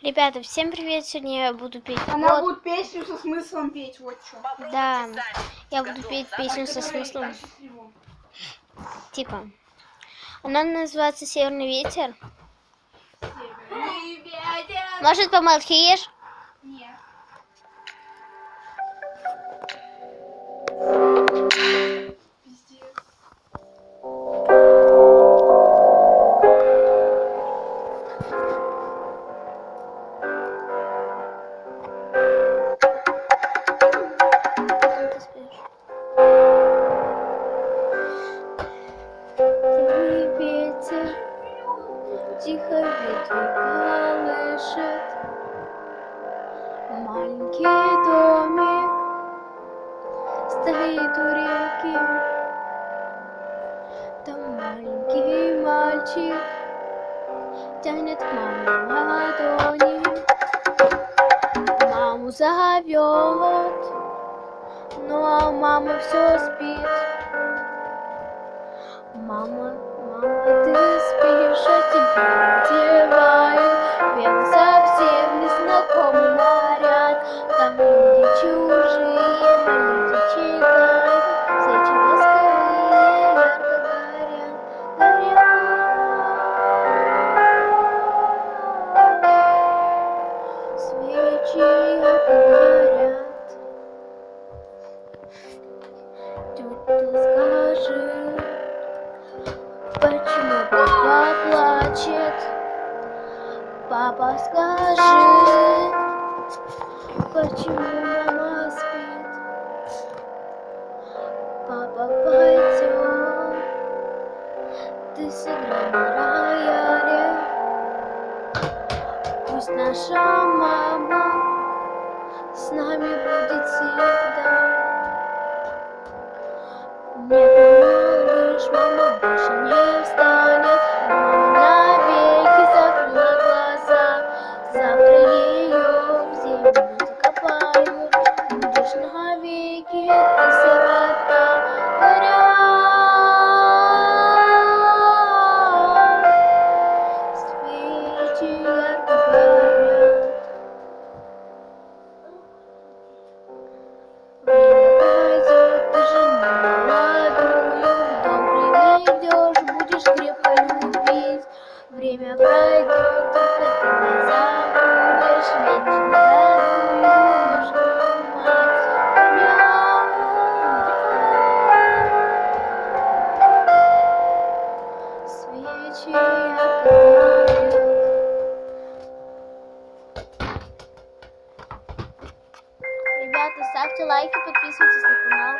Ребята, всем привет! Сегодня я буду петь. Она будет песню со смыслом петь, вот что. Да, я буду петь песню со смыслом. Типа, она называется «Северный ветер». Северный ветер. Может, помолчишь? Нет. Пиздец. Северный ветер тихо ветви колышет, маленький домик стоит у реки. Там маленький мальчик тянет к маме ладони, маму зовет, но мама все спит. Мама, ты спишь, а тебя одевают белый совсем незнакомый наряд. Там люди чужие, но люди читают, свечи восковые ярко горят. Свечи ярко горят. Тетя, скажи, почему папа плачет? Папа, скажи, почему мама спит? Папа, пойдем, ты сыграй на рояле. Пусть наша мама с нами будет всегда. Нет, малыш, мама больше не встанет. Мама навеки закрыла глаза. Завтра ее в землю закопают. Будешь навеки, ты сирота. Горят свечи ярко горят. Время пройдет, ты жену молодую в дом приведешь, будешь крепко любить. Время пройдет, только ты не забудешь, вечно родную мать. Свечи ярко горят. Ребята, ставьте лайки, подписывайтесь на канал.